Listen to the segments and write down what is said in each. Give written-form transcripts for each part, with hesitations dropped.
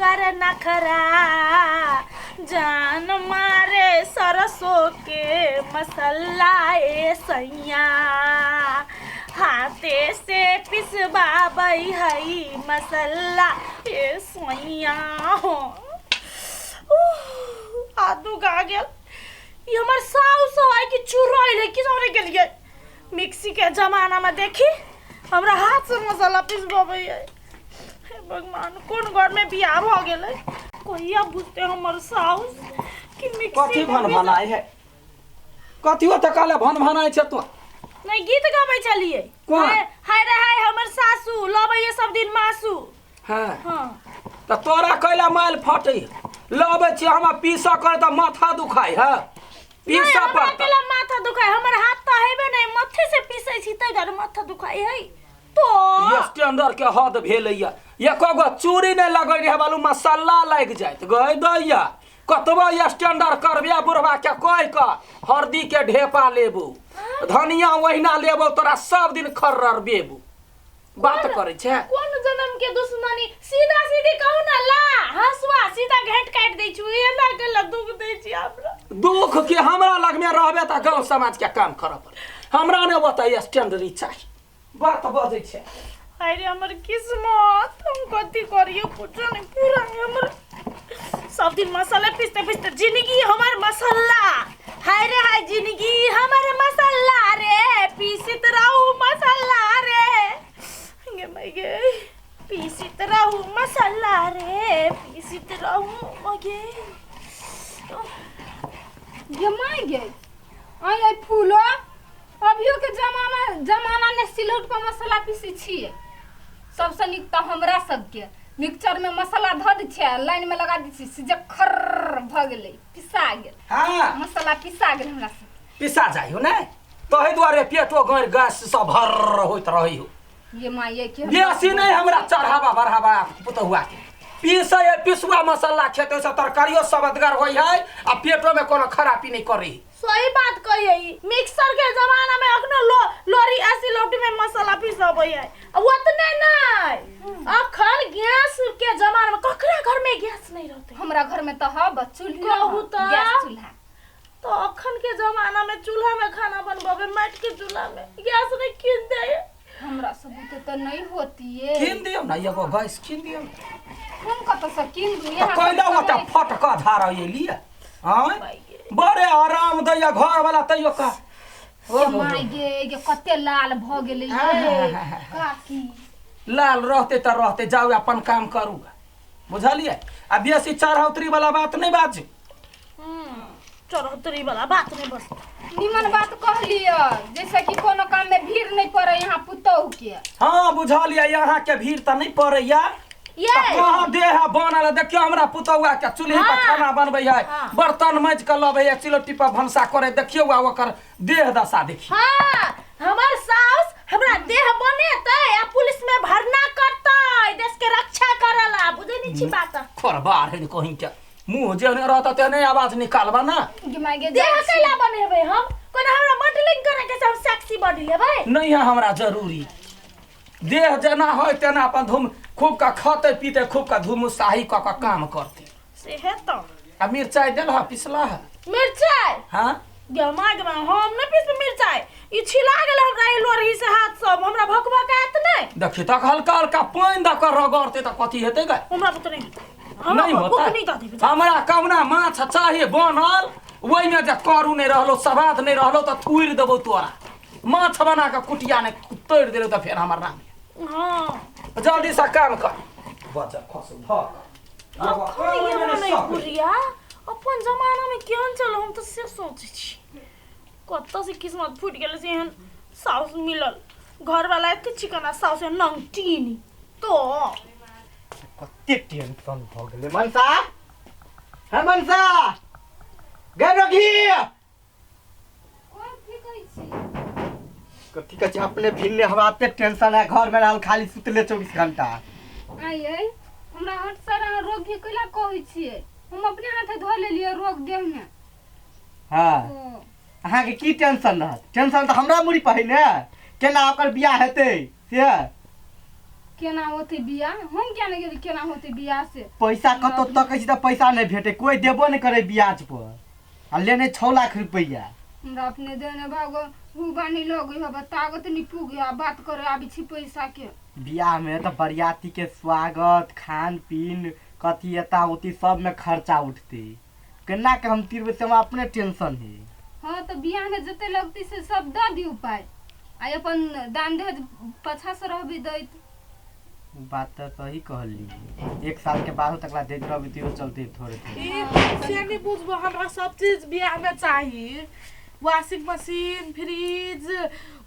तोहर नखरा जान मारे सरसों के मसाला ए सैया हाथे से पिसवाबई हई मसाला ए सैया आदू गा गेल ये हमर साउस है कि चुराइल है कि जोरे गेलिए मिक्सी के जमाना में देखी हमरा हाथ से मसाला पिसवाबई है भगवान कौन घर में बियाह हो गेलै कोइया बुझते हमर साउस कि मिक्सी कथी भन भनाई है कथी होत काले भन भनाई छ तो नहीं गीत गाबै चलिए हाय रे हाय हमर सासू लबैए सब दिन मासू हां हां त तोरा कैला माल फटै लबे छी हम पीसा कर त माथा दुखाई है पीसा पर अकेला माथा दुखाई हमर हाथ त हेबे नहीं मथे से पीसै छी त घर माथा दुखाई है तो ये स्टैंडर्ड के हद भेलैया ये कगो चूड़ी नहीं लगै रे बालू मसाला लग जाइत गय दैया कतबो स्टैंडर्ड करबिया बुढ़वा के कह क हरदी के ढेपा लेबू धनिया ओहिना लेबो तोरा सब दिन खर्रर बेबू बात करे छे कौन जन्म के दुश्मनी सीधा सीधी कहू ना ला हसवा सीधा घेट काट दै छु ये ना के दुख दै छी हमरा दुख के हमरा लग में रहबे त गांव समाज के काम करब हमरा ने बताइए स्टैंडर्ड चाहिए बात बजे छे अरे हमर किस्मत हम कथी करियो पूछो नहीं पूरा हमर सब दिन मसाला पीसते पीसते जिंदगी हमर मसाला हाय रे हाय जिंदगी हमर मसाला रे पीसित रहू मसाला रे गे मैं गे पीसित रहू मसाला रे पीसित रहू मगे ये माय गे आई फूलो अभियो के जमाना ने सिलौट पर मसाला पीसी छिए सबसे निक त हमरा सबके मिक्सचर में मसाला ध द छै लाइन में लगा दी छी जे खर भ गेलै पिसा गेल हां मसाला पिसा गेल हमरा सब पिसा जाइयो ने तोहि द्वारे पेटो गैर गैस सब भर होइत रहियो ये माय के बेसी नहीं हमरा चढ़ावा बढ़ावा पुतहुआ के पीसे पिसुआ मसाला खेते से तरकारियो सबदगर होई है आ पेटो में कोनो खराबी नहीं करी सही बात कही मिक्सर के जमाना में अखनो लोरी ऐसी लोटी में मसाला पीसबै है उतने नहीं अखन गैस के जमाना में ककरा घर में गैस नहीं रहते हमरा घर में त ह चूल्हा गैस चूल्हा तो अखन के जमाना में चूल्हा में खाना बनबाबे माट के चूल्हा में गैस नहीं किन दे हमरा सब तो नहीं होती है किन दियो ना एगो गैस किन दियो हम कत से किन दू यहां कोइला ओटा फटका धारा ये लिए हां बड़े आराम दैया घर वाला तइयो का माय गे कते लाल भ गेलै काकी लाल रहते त रहते जाओ अपन काम करूगा बुझलिए आ बेसी चढ़ौतरी वाला बात नहीं बाजू चढ़ौतरी वाला बात नहीं बस निमन बात कहलिए जैसे कि कोनो काम में भीड़ नहीं पड़े यहां पुतौ के हां बुझलिए यहां के भीड़ त नहीं पड़ैया ये कहां देह बनल देखियो हमरा पुतौआ के चूल्ही पर खाना बनबै है बर्तन मांज के लबै है सिलौटी पर भंसा करे देखियो आ ओकर देह दशा देखियो हां हमर सास हमरा देह बनेतै आ पुलिस में भरना करतै देश के रक्षा करला बुझै नहीं छी बात खरबार है कहीं के मुंह जे ने रहता ते नहीं आवाज निकालबा ना गिमागे देह कैला बनेबै हम कोना हमरा मॉडलिंग करे के सब सेक्सी बॉडी लेबै नहीं है हमरा जरूरी देह जना होय तेना अपन धूम खूब का खाते पीते खूब का धूम शाही का काम करते से है तो आ मिर्चाई देल हा पिसला है मिर्चाई हां गमा हम न पिस मिर्चाई ई छिला गेल हमरा ई लोरही से हाथ सब हमरा भकवा के आत नहीं देखि त हल्का हल्का पानी द कर रगड़ते त कथी हेतै ग हमरा पता नहीं नहीं होता हमरा कवना माछ चाहिए बनल ओइ में जे करू नहीं रहलो स्वाद नहीं रहलो त थुइर देबो तोरा माछ बना के कुटिया ने तोड़ देलो त फिर हमर नाम हां जल्दी से काम कर बच्चा खस धक अपन जमाना में केहन चल हम तो से सोचे छी कत से किस्मत फूट गेल से एहन साउस मिलल घर वाला एते चिकना साउस नंगटीनी तो कते टेंशन भ गेले मनसा है मनसा गे रखी कोन ठीक है छी कथी कह छी अपने भिन्ने हमरा पे टेंशन है घर में रहल खाली सुतले 24 घंटा आइए हमरा हट सारा रोग के कला कहै छियै हम अपने हाथे धो लेलिए रोग देह में हां अहाँ के की टेंशन रहत टेंशन त हमरा मुड़ी पहिने केना ओकर बियाह हेतै से केना होते बियाह हम क्या नहीं गेली केना होते बियाह से पैसा कतौ तक छी त पैसा नहीं भेटे कोई देबो नहीं करे ब्याज पर आ लेने 6 लाख रुपया हमरा अपने देने भागो हु बानी लोग हो बतागत नहीं पुगे बात करे आबी छी पैसा के बियाह में तो बरियाती के स्वागत खान पीन कथी एता उती सब में खर्चा उठते केना के हम तीर से अपने टेंशन है। हाँ तो बियाह में जते लगती से सब द दी उपाय आ अपन दान दहेज पछा से रहबी दैत बात तो सही कहली 1 साल के बाद तकला देख रहबी तो चलते थोड़े ई से नहीं बुझबो हमरा सब चीज बियाह में चाहिए वॉशिंग मशीन फ्रिज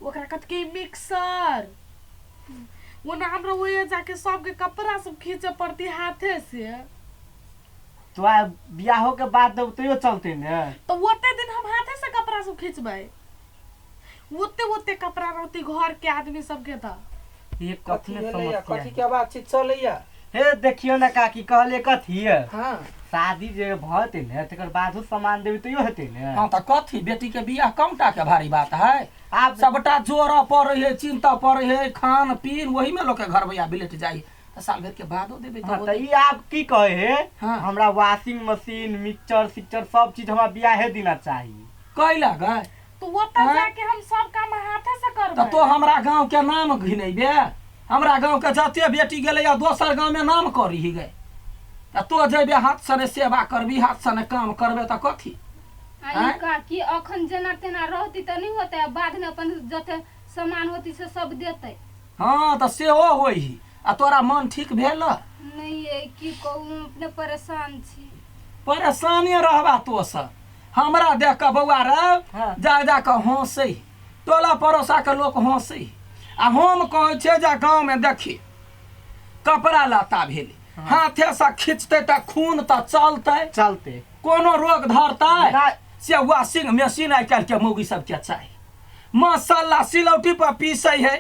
ओकरा कतके मिक्सर वो ना हमरा वो जाके सबके कपड़ा सब खींचे पड़ती हाथे से तो बियाहो के बाद तो चलते ने तो ओते दिन हम हाथे से कपड़ा सब खींचबै ओते कपड़ा रहती घर के आदमी सबके त ये कथी समस्या कथी के बातचीत चलैया हे देखियो ना काकी कहले कथी है हाँ शादी जे भते ने तकर बादो सामान देबे तो हेते ने हाँ त कथी बेटी के बियाह कमटा के भारी बात है आप सबटा जोर पड़े है चिंता पड़े है खान पीन वही में लोग के घर भैया बिलेट जाई त साल भर के बादो देबे हाँ, तो ई आप की कहे है हाँ। हमरा वॉशिंग मशीन मिक्सर सिक्सर सब चीज हमरा बियाहे दिना चाहिए कैला गए तो ओते हाँ? जाके हम सब काम हाथे से करबै तो हमरा गांव के नाम घिनेबे हमरा गांव के जते बेटी गेले या दोसर गांव में नाम करी गए तो जेबे हाथ सने सेवा करबी हाथ सने काम करबे त कथी आई का कि अखन जना तेना रहती त नहीं होते बाद में अपन जते सामान होती से सब देते हाँ त सेहो होई आ तोरा मन ठीक भेल नहीं है कि कहूँ अपने परेशान छी परेशानी रहबा तो से हमरा देख के बौआ रे हाँ। जा के हंसै टोला पड़ोसा के लोग हंसै आ हम कहै छै जा गांव में देखी कपड़ा लत्ता भेले हाथे से खींचते त खून त चलते कोनो रोग धरतै ना- से वॉशिंग मशीन आइ काल्हि के मौगी सबके चाही मसाला सिलौटी पर पीसै है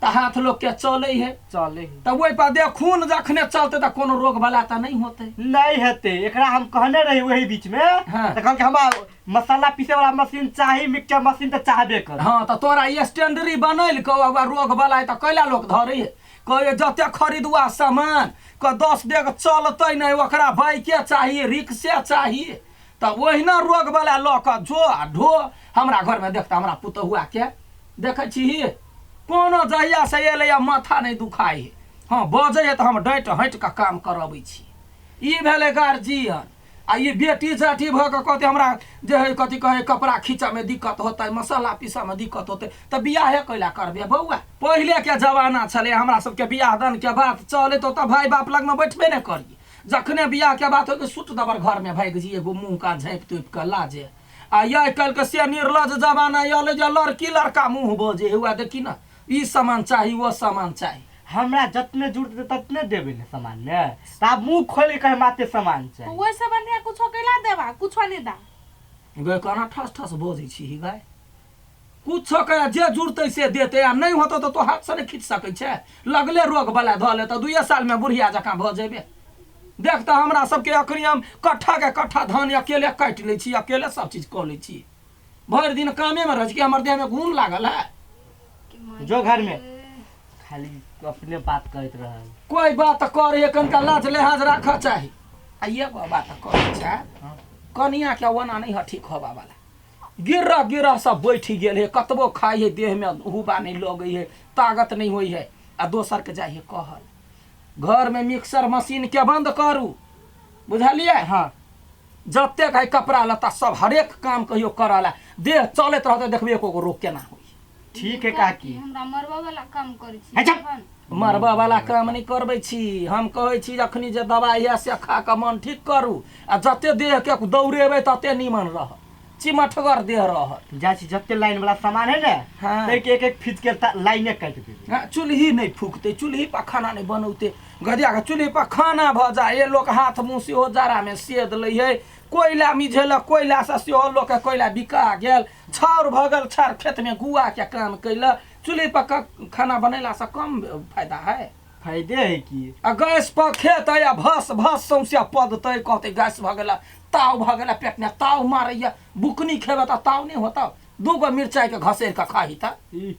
त हाथ लोग के चलै है चले त ओहि पर दे खून जखने चलते त कोनो रोग वाला त नहीं होते नहीं हेते एकरा हम कहने रही वही बीच में हाँ। तो कहल कि हमरा मसाला पीसे वाला मशीन चाहिए मिक्सर मशीन तो चाहबे कर हाँ त तोरा स्टैंडरी बनैल के रोग वाला त कैला लोग धरे है कहे जते खरीदुआ सामान क 10 डेग चलतै नहीं ओकरा बाइके चाहिए रिक्शे चाहिए त ओहिना रोग वाला ल क जो आ ढो हमरा घर में देखता हमरा पुतहुआ के देखै छी कोनो जहिया से एले या माथा नहीं दुखाई है हाँ बजे है तो हम डांट हट के काम करबै छी ई भेले गार्जियन आ ये बेटी जाठी भ के कहते हमरा जे है कथी कहे कपड़ा खींचा में दिक्कत होता मसाला पीसा में दिक्कत होते त बियाहे कैला करबे बौआ पहिले के जमाना छले हमरा सबके बियाह दान के बात चले तो भाई बाप लग में बैठबे नहीं करिए जखने बियाह के बात हो तो सुट दबर घर में भाग जी एगो मुंह का झाँप तोप के लाजे आ ये कल के से निर्लज जमाना आले जे लड़की लड़का मुंह बोजे हुआ देखी ना ई सामान चाहिए वो सामान चाहिए हमरा जतने जुट दे ततने देबे ने सामान ने त आप मुंह खोल के कहे माते सामान तो चाहिए वैसे बनिया कुछ कैला देबा कुछ नहीं दा गए कहना ठस ठस बोझी छी गाय कुछ कहे जे जुड़ते से देते आ नहीं होतो तो हाथ से नहीं खींच सकै छै लगले रोग बला ध ले तो 2 साल में बुढ़िया जकां भ जेबे देख त हमरा सबके अखनी हम कट्ठा के कट्ठा धान अकेले काट ले छी अकेले सब चीज क ले छी भर दिन कामे में रह के हमर देह में घून लागल है जो घर में खाली अपने बात करत रहल कोई बात करे कनका लाज लिहाज राख चाही आ ये बात करे छै कनिया के वना नहीं है ठीक होबा वाला गिर सब बैठ गेल है कतबो खाई है देह में हुबा नहीं लगे है ताकत नहीं हुई है आ दोसर के जाइए कहल घर में मिक्सर मशीन के बंद करू बुझलिए हाँ जते है कपड़ा लत्ता सब हरेक काम कहियो करला देह चलत रहते देखबे एको रोग केना होई ठीक है काकी हमरा मरवा वाला काम करै छी अच्छा। अपन। मरबा वाला काम नहीं करबै छी हम कहै छी अखनी जे दवाई है से खा के मन ठीक करू आ जते देह के दौड़ेबै तते नीमन रह चिमटगर देह रह जाची जते लाइन वाला सामान है ना हाँ। तो एक एक फीट के लाइने काट देबे चूल्ही नहीं फूकते चूल्ही पर खाना नहीं बनौते गदिया के चूल्ही पर खाना भ जाए लोग हाथ मुँह सेहो जाड़ा में सेद लै है कोयला मिझेलक कोयला से सेहो लोग के कोयला बिका गेल छाउर भगल छार खेत में गुआ के काम कैलक चूल्ही पर खाना बनैला से कम फायदा है फायदे है की आ गैस पर खेत या भस भस सौंसे पदतै कहते गैस भ गेला ताव भ गेला पेट में ताव मारैया बुकनी खेबे त ताव नहीं होता 2 गो मिरचाई के घसेर के खाही त ई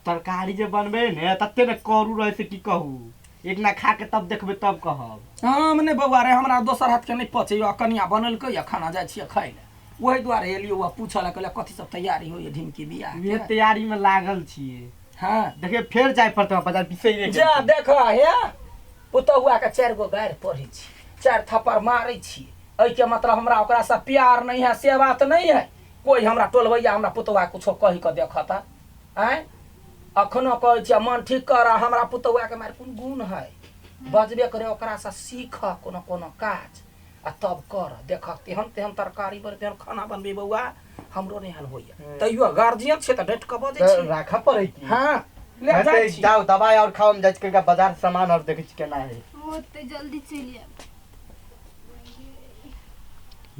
तरकारी जे बनबे ने तते ने करू रहे से की कहू एक ना खा के तब देखबे तब कहब। हम ने बउआ रे हमरा दोसर हाथ के नहीं पचे कनिया बनलकै या खाना जाइ छियै खाइ ले वही दुआरे एलियो वा पूछला कहले कथी सब तैयारी होय ढिमकी बियाह ये तैयारी में लागल छिए। हां देखिए फेर जाय पड़ते बाजार बिसै रे जा देख हे पुतहुआ के 4 गो गायर पढ़ी छी 4 थप्पड़ मारै छी एहि के मतलब हमरा ओकरा से प्यार नहीं है से बात नहीं है। कोई हमरा टोलबैया हमरा पुतहुआ कुछो कहि के देखता आय अखनो कहै छी मन ठीक कर हमरा पुतहुआ के मार कोन गुण है बजबे करे ओकरा से सीख कोनो कोनो काज आ तब कर देख तेहन तेहन तरकारी बर तेहन खाना बनबे बउआ हमरो नहीं हाल होइया तैयो गार्जियन छे त डेट क बजे छी राखा पड़ै की। हां ले जाई छी जाओ दवाई और खाओ हम जाय के बाजार सामान और देखे छी केना है। ओते जल्दी चलिए